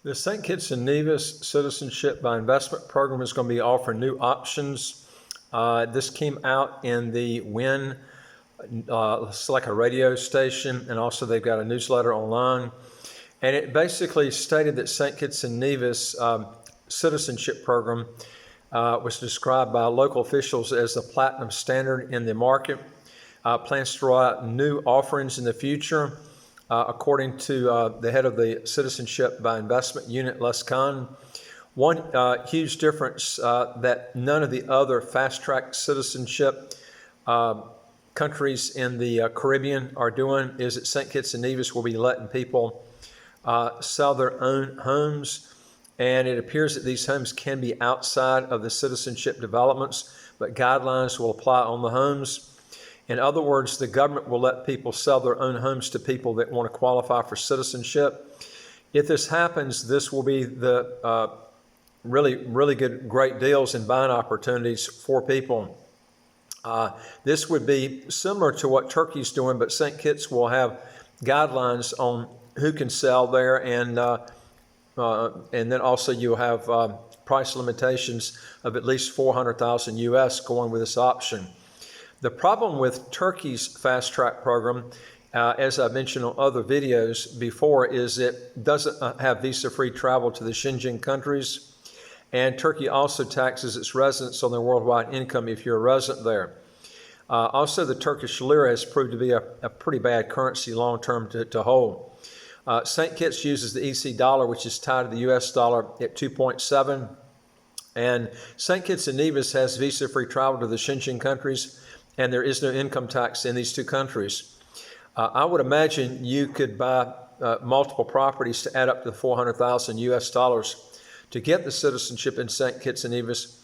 The St. Kitts and Nevis Citizenship by Investment Program is going to be offering new options. This came out in the WIN, it's like a radio station, and also they've got a newsletter online. And it basically stated that St. Kitts and Nevis Citizenship Program was described by local officials as the platinum standard in the market. Plans to roll out new offerings in the future. According to the head of the Citizenship by Investment Unit, Les Khan, one huge difference that none of the other fast-track citizenship countries in the Caribbean are doing is that St. Kitts and Nevis will be letting people sell their own homes, and it appears that these homes can be outside of the citizenship developments, but guidelines will apply on the homes. In other words, the government will let people sell their own homes to people that want to qualify for citizenship. If this happens, this will be the really good, great deals and buying opportunities for people. This would be similar to what Turkey's doing, but St. Kitts will have guidelines on who can sell there, and then also you'll have price limitations of at least 400,000 US going with this option. The problem with Turkey's fast track program, as I mentioned on other videos before, is it doesn't have visa-free travel to the Schengen countries, and Turkey also taxes its residents on their worldwide income if you're a resident there. Also, the Turkish lira has proved to be a pretty bad currency long-term to hold. St. Kitts uses the EC dollar, which is tied to the US dollar at 2.7, and St. Kitts and Nevis has visa-free travel to the Schengen countries, and there is no income tax in these two countries. I would imagine you could buy multiple properties to add up to 400,000 US dollars to get the citizenship in St. Kitts and Nevis,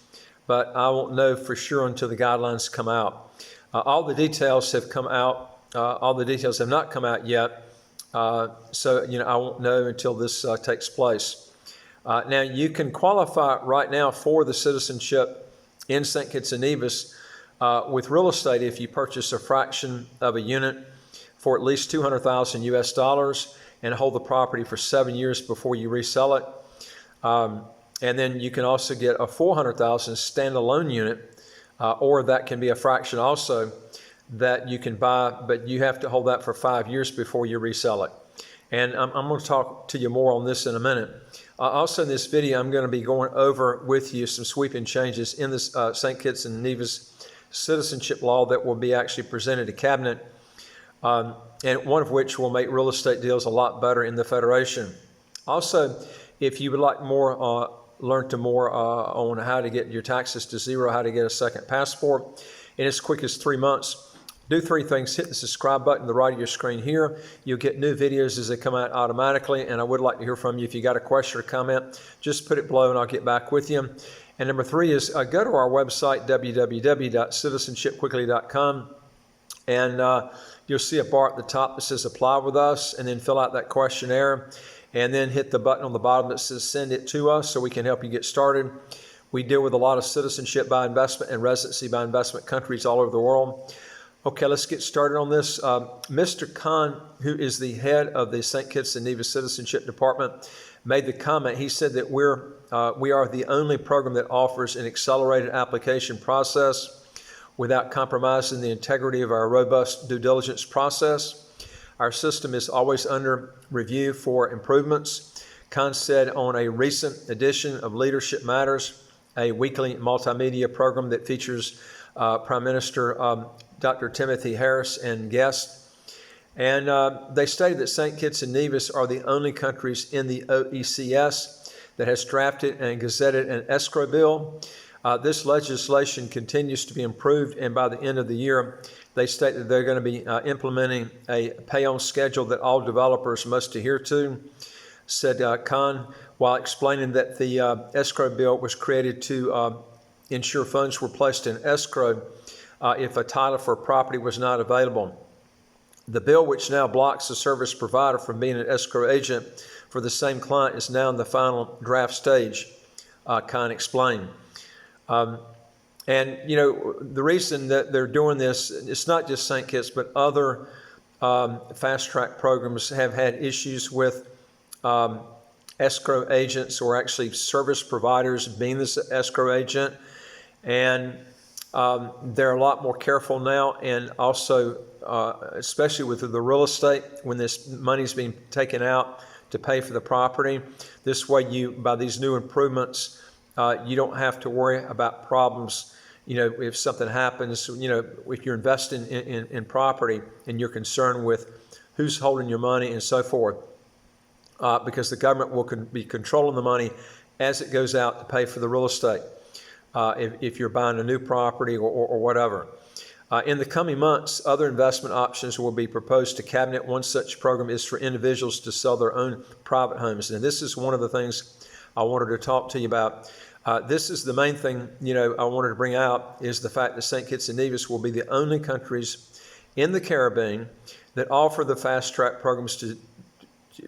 but I won't know for sure until the guidelines come out. All the details have come out. All the details have not come out yet, so I won't know until this takes place. Now, you can qualify right now for the citizenship in St. Kitts and Nevis with real estate if you purchase a fraction of a unit for at least 200,000 US dollars and hold the property for 7 years before you resell it. And then you can also get a 400,000 standalone unit, or that can be a fraction also that you can buy, but you have to hold that for 5 years before you resell it. And I'm going to talk to you more on this in a minute. Also in this video, I'm going to be going over with you some sweeping changes in this St. Kitts and Nevis citizenship law that will be actually presented to Cabinet, and one of which will make real estate deals a lot better in the Federation. Also, if you would like more, learn more on how to get your taxes to zero, how to get a second passport in as quick as 3 months, do 3 things. Hit the subscribe button to the right of your screen here. You'll get new videos as they come out automatically, and I would like to hear from you. If you got a question or comment, just put it below and I'll get back with you. And number 3 is go to our website, www.citizenshipquickly.com, and you'll see a bar at the top that says apply with us, and then fill out that questionnaire, and then hit the button on the bottom that says send it to us so we can help you get started. We deal with a lot of citizenship by investment and residency by investment countries all over the world. Okay, let's get started on this. Mr. Khan, who is the head of the St. Kitts and Nevis Citizenship Department, made the comment. He said that we are the only program that offers an accelerated application process without compromising the integrity of our robust due diligence process. Our system is always under review for improvements. Khan said on a recent edition of Leadership Matters, a weekly multimedia program that features Prime Minister Dr. Timothy Harris and guests. And they stated that St. Kitts and Nevis are the only countries in the OECS that has drafted and gazetted an escrow bill. This legislation continues to be improved, and by the end of the year, they state that they're going to be implementing a pay-on schedule that all developers must adhere to, said Khan, while explaining that the escrow bill was created to ensure funds were placed in escrow if a title for a property was not available. The bill, which now blocks the service provider from being an escrow agent for the same client, is now in the final draft stage, Khan explained. And, the reason that they're doing this, it's not just St. Kitts, but other fast-track programs have had issues with escrow agents or actually service providers being this escrow agent. And they're a lot more careful now, and also especially with the real estate, when this money's being taken out to pay for the property. This way, by these new improvements, you don't have to worry about problems. If something happens, if you're investing in property and you're concerned with who's holding your money and so forth, because the government will be controlling the money as it goes out to pay for the real estate. If you're buying a new property or whatever. In the coming months, other investment options will be proposed to Cabinet. One such program is for individuals to sell their own private homes. And this is one of the things I wanted to talk to you about. This is the main thing, I wanted to bring out, is the fact that St. Kitts and Nevis will be the only countries in the Caribbean that offer the fast track programs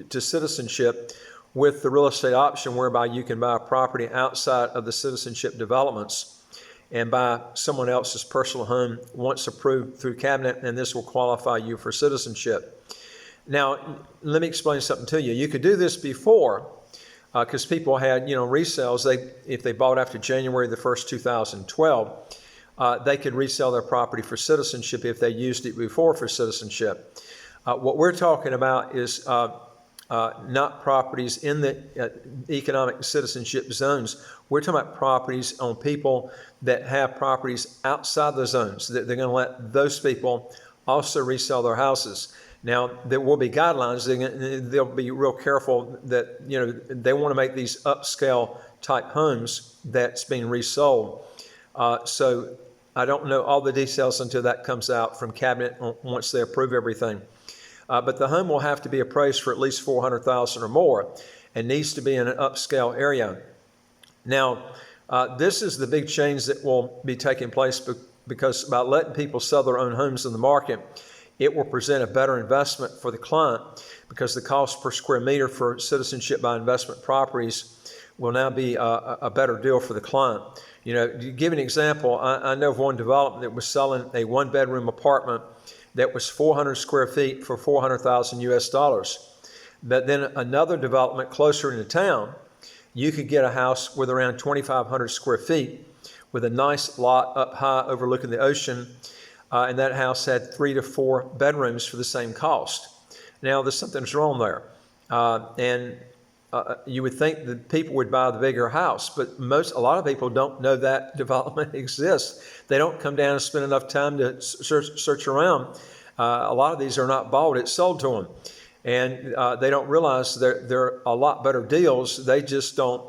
to citizenship, with the real estate option whereby you can buy a property outside of the citizenship developments and buy someone else's personal home once approved through Cabinet, and this will qualify you for citizenship. Now, let me explain something to you. You could do this before, because people had, resales. If they bought after January the 1st, 2012, they could resell their property for citizenship if they used it before for citizenship. What we're talking about is not properties in the economic citizenship zones. We're talking about properties on people that have properties outside the zones. They're going to let those people also resell their houses. Now, there will be guidelines. They'll be real careful that, they want to make these upscale type homes that's being resold. So I don't know all the details until that comes out from Cabinet once they approve everything. But the home will have to be appraised for at least $400,000 or more and needs to be in an upscale area. Now, this is the big change that will be taking place because by letting people sell their own homes in the market, it will present a better investment for the client, because the cost per square meter for citizenship by investment properties will now be a better deal for the client. To give an example, I know of one development that was selling a one-bedroom apartment that was 400 square feet for $400,000 US. But then another development closer into town, you could get a house with around 2,500 square feet with a nice lot up high overlooking the ocean. And that house had 3 to 4 bedrooms for the same cost. Now, there's something's wrong there. You would think that people would buy the bigger house, but a lot of people don't know that development exists. They don't come down and spend enough time to search around. A lot of these are not bought, it's sold to them. And they don't realize they're a lot better deals. They just don't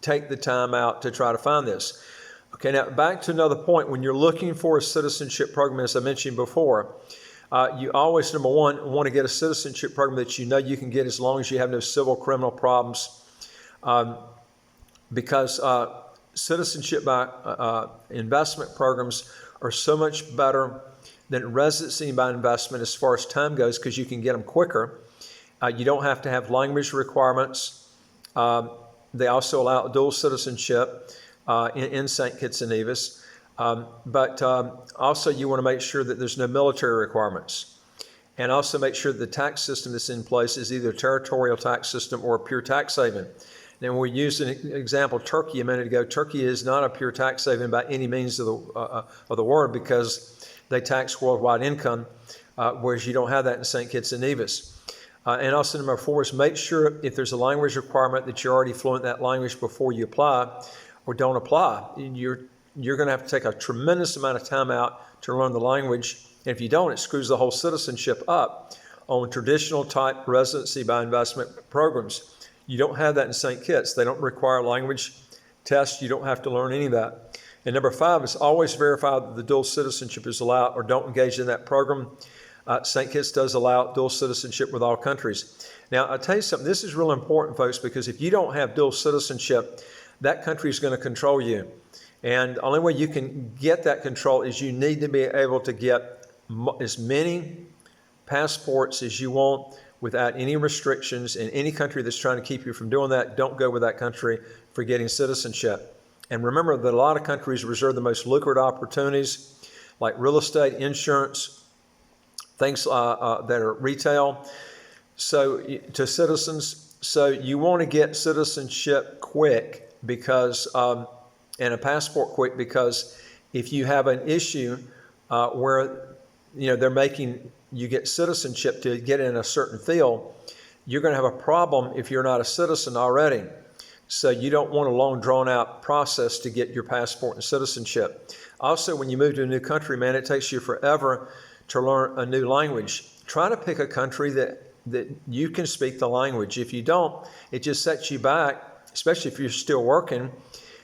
take the time out to try to find this. Okay, now back to another point. When you're looking for a citizenship program, as I mentioned before, you always, number one, want to get a citizenship program that you can get as long as you have no civil criminal problems, because citizenship by investment programs are so much better than residency by investment as far as time goes, because you can get them quicker. You don't have to have language requirements. They also allow dual citizenship in St. Kitts and Nevis. But also you want to make sure that there's no military requirements, and also make sure that the tax system that's in place is either a territorial tax system or a pure tax haven. Now, we used an example, Turkey, a minute ago. Turkey is not a pure tax haven by any means of the word, because they tax worldwide income, whereas you don't have that in St. Kitts and Nevis. And also number 4 is make sure if there's a language requirement that you're already fluent in that language before you apply or don't apply. You're going to have to take a tremendous amount of time out to learn the language. And if you don't, it screws the whole citizenship up on traditional type residency by investment programs. You don't have that in St. Kitts. They don't require language tests. You don't have to learn any of that. And number 5 is always verify that the dual citizenship is allowed, or don't engage in that program. St. Kitts does allow dual citizenship with all countries. Now, I'll tell you something. This is real important, folks, because if you don't have dual citizenship, that country is going to control you. And the only way you can get that control is you need to be able to get as many passports as you want without any restrictions. In any country that's trying to keep you from doing that, don't go with that country for getting citizenship. And remember that a lot of countries reserve the most lucrative opportunities, like real estate, insurance, things that are retail. So to citizens, So you want to get citizenship quick because, and a passport quick, because if you have an issue where they're making you get citizenship to get in a certain field, you're going to have a problem if you're not a citizen already. So you don't want a long drawn out process to get your passport and citizenship. Also, when you move to a new country, man, it takes you forever to learn a new language. Try to pick a country that you can speak the language. If you don't, it just sets you back, especially if you're still working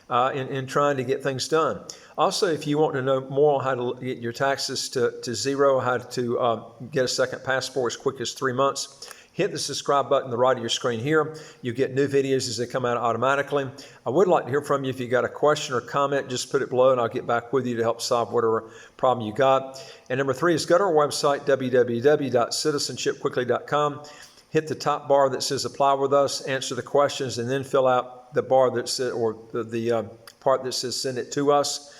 in trying to get things done. Also, if you want to know more on how to get your taxes to zero, how to get a second passport as quick as 3 months, hit the subscribe button on the right of your screen here. You get new videos as they come out automatically. I would like to hear from you. If you got a question or comment, just put it below and I'll get back with you to help solve whatever problem you got. And number 3 is go to our website, www.citizenshipquickly.com. Hit the top bar that says apply with us, answer the questions, and then fill out the bar that says, or the part that says send it to us.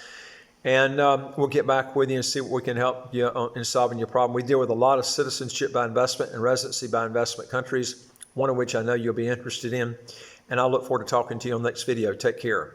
And we'll get back with you and see what we can help you in solving your problem. We deal with a lot of citizenship by investment and residency by investment countries, one of which I know you'll be interested in. And I'll look forward to talking to you on the next video. Take care.